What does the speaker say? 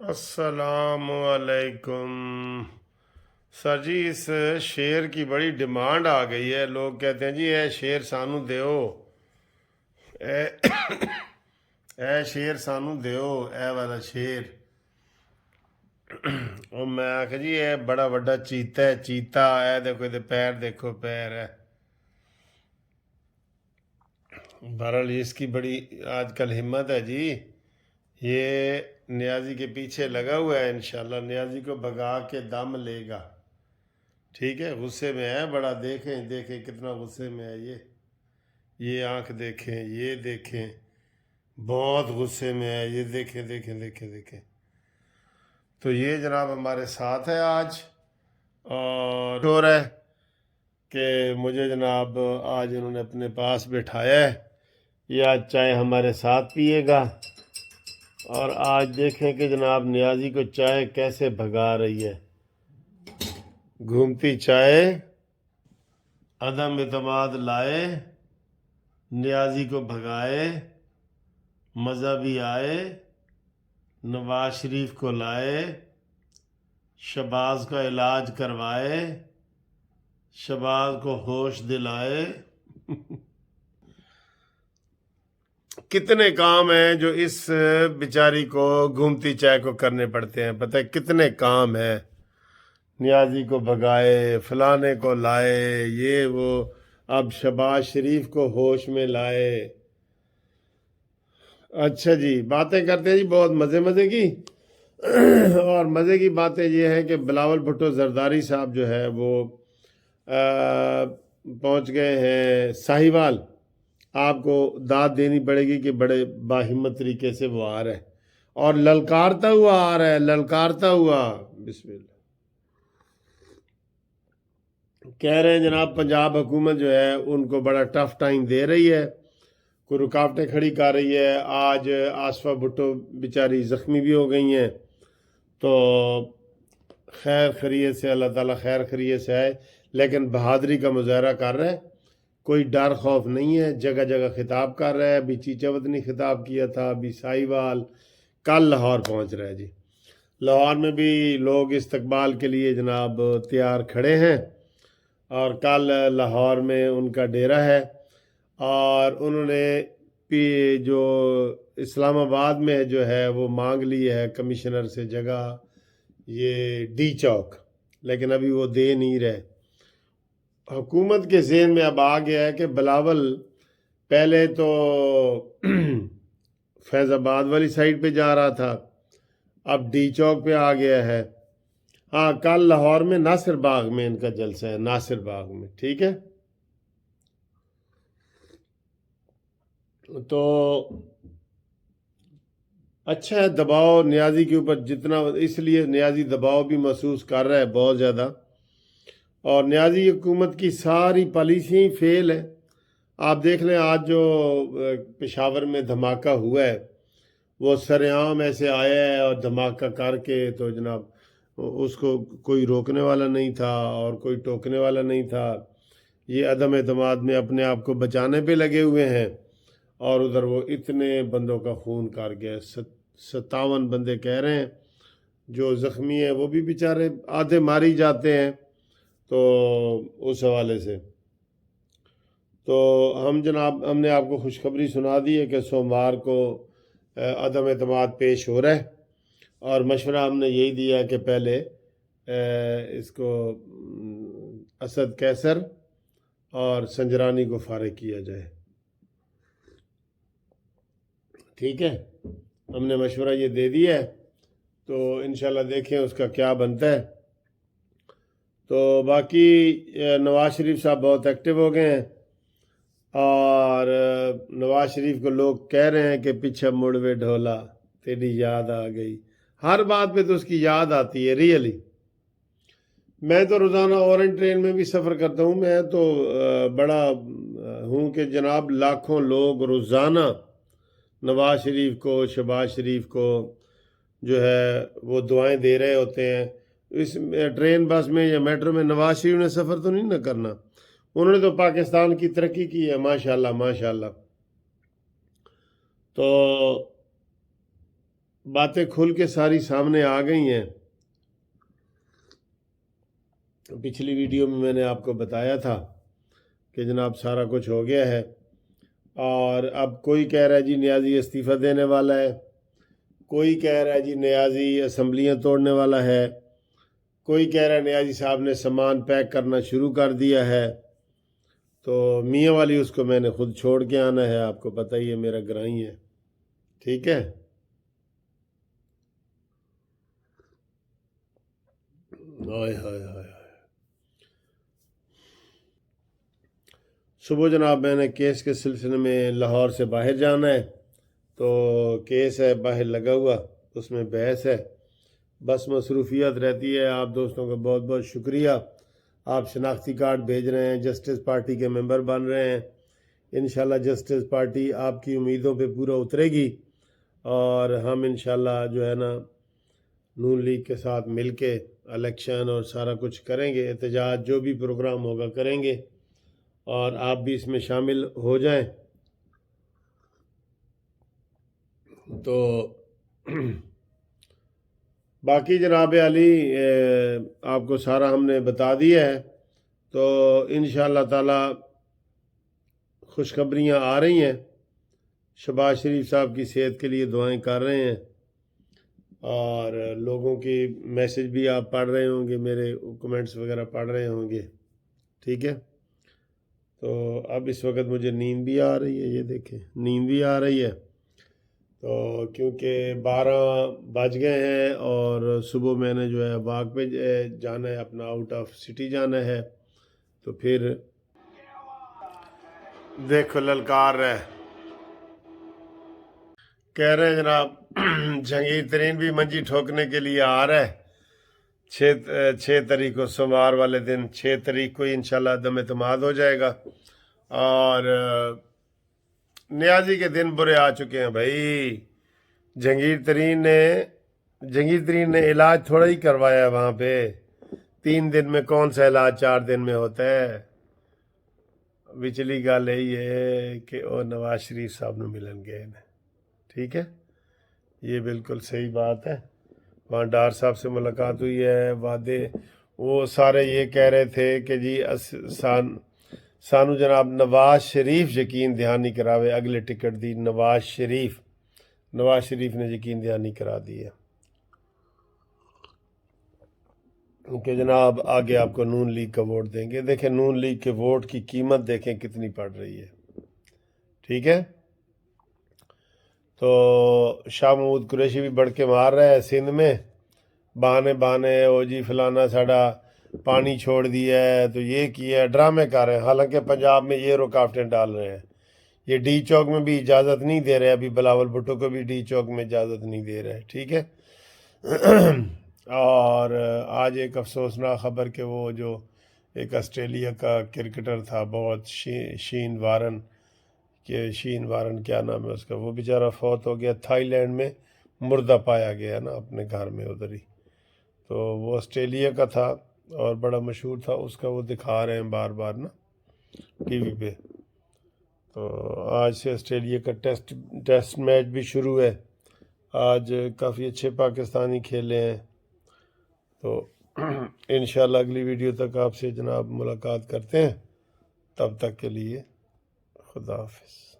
السلام علیکم سر جی، اس شیر کی بڑی ڈیمانڈ آ گئی ہے۔ لوگ کہتے ہیں جی اے شیر سانو دیو، اے اے شیر سانو دیو، اے والا شیر۔ اور میں آخا جی اے بڑا وڈا چیتا ہے، چیتا اے دیکھو یہ پیر، دیکھو پیر ہے۔ بہرحال اس کی بڑی آج کل ہمت ہے جی۔ یہ نیازی کے پیچھے لگا ہوا ہے، انشاءاللہ نیازی کو بھگا کے دم لے گا۔ ٹھیک ہے، غصے میں ہے بڑا، دیکھیں دیکھیں کتنا غصے میں ہے یہ آنکھ دیکھیں، یہ دیکھیں بہت غصے میں ہے، یہ دیکھیں دیکھیں دیکھیں دیکھیں۔ تو یہ جناب ہمارے ساتھ ہے آج، اور ہو رہا ہے کہ مجھے جناب آج انہوں نے اپنے پاس بٹھایا ہے، یہ آج چائے ہمارے ساتھ پیے گا۔ اور آج دیکھیں کہ جناب نیازی کو چائے کیسے بھگا رہی ہے، گھومتی چائے عدم اعتماد لائے، نیازی کو بھگائے، مزہ بھی آئے، نواز شریف کو لائے، شہباز کا علاج کروائے، شہباز کو ہوش دلائے۔ کتنے کام ہیں جو اس بیچاری کو گھومتی چائے کو کرنے پڑتے ہیں، پتہ ہے کتنے کام ہیں۔ نیازی کو بھگائے، فلانے کو لائے، یہ وہ، اب شہباز شریف کو ہوش میں لائے۔ اچھا جی، باتیں کرتے ہیں جی بہت مزے مزے کی، اور مزے کی باتیں یہ ہے کہ بلاول بھٹو زرداری صاحب جو ہے وہ پہنچ گئے ہیں ساہیوال۔ آپ کو داد دینی پڑے گی کہ بڑے باہمت طریقے سے وہ آ رہا ہے، اور للکارتا ہوا آ رہا ہے، للکارتا ہوا۔ بسم اللہ۔ کہہ رہے ہیں جناب پنجاب حکومت جو ہے ان کو بڑا ٹف ٹائم دے رہی ہے، کوئی رکاوٹیں کھڑی کر رہی ہے۔ آج آصفہ بھٹو بیچاری زخمی بھی ہو گئی ہیں، تو خیر خیریت سے، اللہ تعالیٰ خیر خیریت سے آئے، لیکن بہادری کا مظاہرہ کر رہا ہے، کوئی ڈر خوف نہیں ہے، جگہ جگہ خطاب کر رہا ہے۔ ابھی چیچاوت نے خطاب کیا تھا، ابھی ساہیوال، کل لاہور پہنچ رہا ہے جی۔ لاہور میں بھی لوگ استقبال کے لیے جناب تیار کھڑے ہیں، اور کل لاہور میں ان کا ڈیرہ ہے، اور انہوں نے جو اسلام آباد میں جو ہے وہ مانگ لی ہے کمشنر سے جگہ، یہ ڈی چوک، لیکن ابھی وہ دے نہیں رہے۔ حکومت کے ذہن میں اب آ گیا ہے کہ بلاول پہلے تو فیض آباد والی سائڈ پہ جا رہا تھا، اب ڈی چوک پہ آ گیا ہے۔ ہاں، کل لاہور میں ناصر باغ میں ان کا جلسہ ہے، ناصر باغ میں، ٹھیک ہے۔ تو اچھا ہے، دباؤ نیازی کے اوپر جتنا، اس لیے نیازی دباؤ بھی محسوس کر رہا ہے بہت زیادہ، اور نیازی حکومت کی ساری پالیسیاں ہی فیل ہیں۔ آپ دیکھ لیں آج جو پشاور میں دھماکہ ہوا ہے، وہ سرعام ایسے آیا ہے اور دھماکہ کر کے تو جناب اس کو کوئی روکنے والا نہیں تھا اور کوئی ٹوکنے والا نہیں تھا۔ یہ عدم اعتماد میں اپنے آپ کو بچانے پہ لگے ہوئے ہیں، اور ادھر وہ اتنے بندوں کا خون کر گیا، 57 بندے کہہ رہے ہیں، جو زخمی ہیں وہ بھی بیچارے آدھے ماری جاتے ہیں۔ تو اس حوالے سے تو ہم نے آپ کو خوشخبری سنا دی ہے کہ سوموار کو عدم اعتماد پیش ہو رہا ہے، اور مشورہ ہم نے یہی دیا کہ پہلے اس کو اسد کیسر اور سنجرانی کو فارغ کیا جائے، ٹھیک ہے۔ ہم نے مشورہ یہ دے دیا ہے، تو انشاءاللہ دیکھیں اس کا کیا بنتا ہے۔ تو باقی نواز شریف صاحب بہت ایکٹیو ہو گئے ہیں، اور نواز شریف کو لوگ کہہ رہے ہیں کہ پیچھے مڑ وے ڈھولا، تیری یاد آ گئی۔ ہر بات پہ تو اس کی یاد آتی ہے، ریئلی۔ میں تو روزانہ اورنج ٹرین میں بھی سفر کرتا ہوں، میں تو بڑا ہوں کہ جناب لاکھوں لوگ روزانہ نواز شریف کو، شہباز شریف کو جو ہے وہ دعائیں دے رہے ہوتے ہیں۔ اس ٹرین بس میں یا میٹرو میں نواز شریف نے سفر تو نہیں نہ کرنا، انہوں نے تو پاکستان کی ترقی کی ہے، ماشاءاللہ ماشاءاللہ۔ تو باتیں کھل کے ساری سامنے آ گئی ہیں۔ پچھلی ویڈیو میں نے آپ کو بتایا تھا کہ جناب سارا کچھ ہو گیا ہے، اور اب کوئی کہہ رہا ہے جی نیازی استعفیٰ دینے والا ہے، کوئی کہہ رہا ہے جی نیازی اسمبلیاں توڑنے والا ہے، کوئی کہہ رہا ہے نیازی صاحب نے سامان پیک کرنا شروع کر دیا ہے۔ تو میاں والی اس کو میں نے خود چھوڑ کے آنا ہے، آپ کو پتہ ہی ہے میرا گرائی ہے، ٹھیک ہے۔ ہائے ہائے ہائے، صبح جناب میں نے کیس کے سلسلے میں لاہور سے باہر جانا ہے، تو کیس ہے باہر لگا ہوا، اس میں بحث ہے، بس مصروفیت رہتی ہے۔ آپ دوستوں کا بہت بہت شکریہ، آپ شناختی کارڈ بھیج رہے ہیں، جسٹس پارٹی کے ممبر بن رہے ہیں۔ انشاءاللہ جسٹس پارٹی آپ کی امیدوں پہ پورا اترے گی، اور ہم انشاءاللہ جو ہے نا نون لیگ کے ساتھ مل کے الیکشن اور سارا کچھ کریں گے، احتجاج جو بھی پروگرام ہوگا کریں گے، اور آپ بھی اس میں شامل ہو جائیں۔ تو باقی جناب علی آپ کو سارا ہم نے بتا دیا ہے، تو انشاءاللہ تعالی خوشخبریاں آ رہی ہیں۔ شہباز شریف صاحب کی صحت کے لیے دعائیں کر رہے ہیں، اور لوگوں کی میسج بھی آپ پڑھ رہے ہوں گے، میرے کمنٹس وغیرہ پڑھ رہے ہوں گے، ٹھیک ہے۔ تو اب اس وقت مجھے نیند بھی آ رہی ہے، یہ دیکھیں نیند بھی آ رہی ہے، تو کیونکہ 12 بج گئے ہیں، اور صبح میں نے جو ہے واک پہ جانا ہے، اپنا آؤٹ آف سٹی جانا ہے، تو پھر دیکھو للکار رہے، کہہ رہے ہیں جناب جہانگیر ترین بھی منجی ٹھوکنے کے لیے آ رہا ہے 6 تاریخ کو، سوموار والے دن 6 تاریخ کو انشاءاللہ عدم اعتماد ہو جائے گا، اور نیازی کے دن برے آ چکے ہیں بھائی۔ جہانگیر ترین نے علاج تھوڑا ہی کروایا ہے وہاں پہ، 3 دن میں کون سا علاج 4 دن میں ہوتا ہے۔ وچلی گل یہی ہے کہ وہ نواز شریف صاحب نے ملن گئے ہیں، ٹھیک ہے، یہ بالکل صحیح بات ہے۔ وہاں ڈار صاحب سے ملاقات ہوئی ہے، وعدے وہ سارے یہ کہہ رہے تھے کہ جی سانو جناب نواز شریف یقین دہانی کراوے، اگلے ٹکٹ دی نواز شریف نے یقین دہانی کرا دی ہے کہ جناب آگے آپ کو نون لیگ کا ووٹ دیں گے۔ دیکھیں نون لیگ کے ووٹ کی قیمت دیکھیں کتنی پڑ رہی ہے، ٹھیک ہے۔ تو شاہ محمود قریشی بھی بڑھ کے مار رہا ہے سندھ میں، بہانے او جی فلانا ساڑا پانی چھوڑ دیا ہے، تو یہ کیا ہے، ڈرامے کر رہے ہیں، حالانکہ پنجاب میں یہ رکاوٹیں ڈال رہے ہیں۔ یہ ڈی چوک میں بھی اجازت نہیں دے رہے، ابھی بلاول بھٹو کو بھی ڈی چوک میں اجازت نہیں دے رہے، ٹھیک ہے۔ اور آج ایک افسوسناک خبر کہ وہ جو ایک آسٹریلیا کا کرکٹر تھا بہت شین وارن کیا نام ہے اس کا، وہ بیچارہ فوت ہو گیا، تھائی لینڈ میں مردہ پایا گیا نا اپنے گھر میں ادھر ہی۔ تو وہ آسٹریلیا کا تھا اور بڑا مشہور تھا، اس کا وہ دکھا رہے ہیں بار بار نا ٹی وی پہ۔ تو آج سے آسٹریلیا کا ٹیسٹ میچ بھی شروع ہے، آج کافی اچھے پاکستانی کھیلے ہیں۔ تو انشاءاللہ اگلی ویڈیو تک آپ سے جناب ملاقات کرتے ہیں، تب تک کے لیے خدا حافظ۔